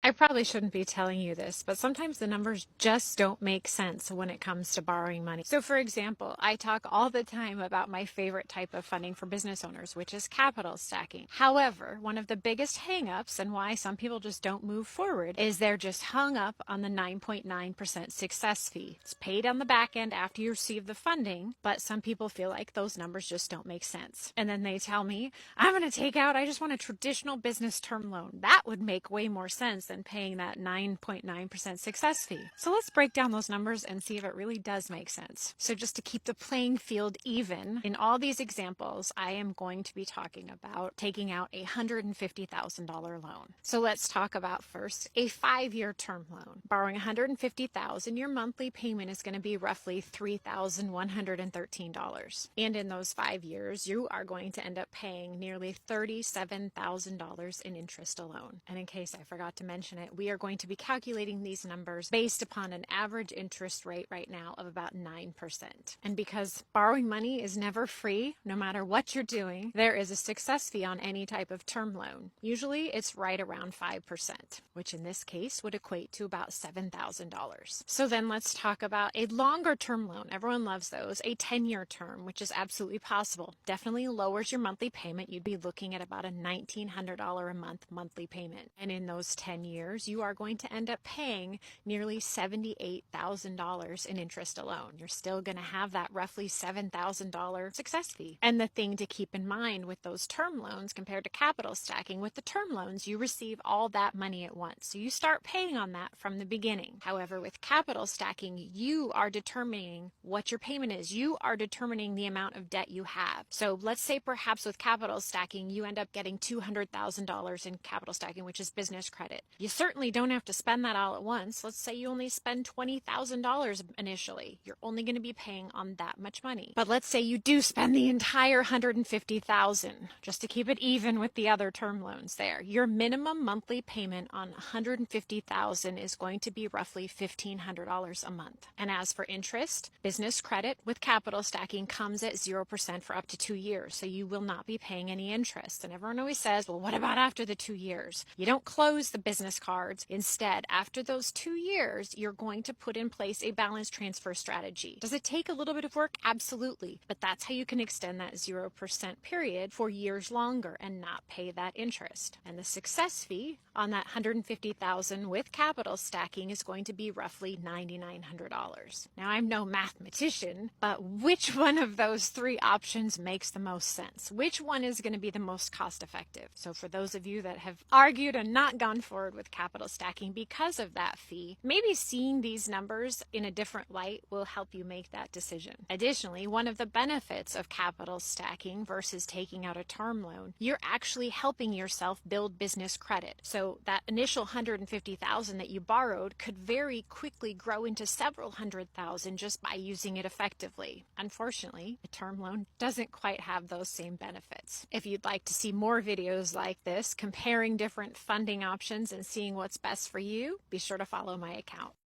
I probably shouldn't be telling you this, but sometimes the numbers just don't make sense when it comes to borrowing money. So for example, I talk all the time about my favorite type of funding for business owners, which is capital stacking. However, one of the biggest hangups and why some people just don't move forward is they're just hung up on the 9.9% success fee. It's paid on the back end after you receive the funding, but some people feel like those numbers just don't make sense. And then they tell me, I'm going to take out, I just want a traditional business term loan. That would make way more sense than paying that 9.9% success fee. So let's break down those numbers and see if it really does make sense. So just to keep the playing field even, in all these examples, I am going to be talking about taking out a $150,000 loan. So let's talk about first a 5-year term loan. Borrowing $150,000, your monthly payment is going to be roughly $3,113. And in those 5 years, you are going to end up paying nearly $37,000 in interest alone. And in case I forgot to mention it, we are going to be calculating these numbers based upon an average interest rate right now of about 9%. And because borrowing money is never free, no matter what you're doing, there is a success fee on any type of term loan. Usually it's right around 5%, which in this case would equate to about $7,000. So then let's talk about a longer term loan. Everyone loves those. A 10-year term, which is absolutely possible. Definitely lowers your monthly payment. You'd be looking at about a $1,900 a month monthly payment. And in those 10 years, you are going to end up paying nearly $78,000 in interest alone. You're still going to have that roughly $7,000 success fee. And the thing to keep in mind with those term loans compared to capital stacking, with the term loans, you receive all that money at once. So you start paying on that from the beginning. However, with capital stacking, you are determining what your payment is. You are determining the amount of debt you have. So let's say perhaps with capital stacking, you end up getting $200,000 in capital stacking, which is business credit. You certainly don't have to spend that all at once. Let's say you only spend $20,000 initially. You're only going to be paying on that much money. But let's say you do spend the entire $150,000, just to keep it even with the other term loans there. Your minimum monthly payment on $150,000 is going to be roughly $1,500 a month. And as for interest, business credit with capital stacking comes at 0% for up to 2 years. So you will not be paying any interest. And everyone always says, well, what about after the 2 years? You don't close the business cards. Instead, after those 2 years, you're going to put in place a balance transfer strategy. Does it take a little bit of work? Absolutely. But that's how you can extend that 0% period for years longer and not pay that interest. And the success fee on that $150,000 with capital stacking is going to be roughly $9,900. Now, I'm no mathematician, but which one of those 3 options makes the most sense? Which one is going to be the most cost effective? So for those of you that have argued and not gone forward with capital stacking because of that fee, maybe seeing these numbers in a different light will help you make that decision. Additionally, one of the benefits of capital stacking versus taking out a term loan, you're actually helping yourself build business credit. So that initial $150,000 that you borrowed could very quickly grow into several $100,000 just by using it effectively. Unfortunately, a term loan doesn't quite have those same benefits. If you'd like to see more videos like this, comparing different funding options and seeing what's best for you, be sure to follow my account.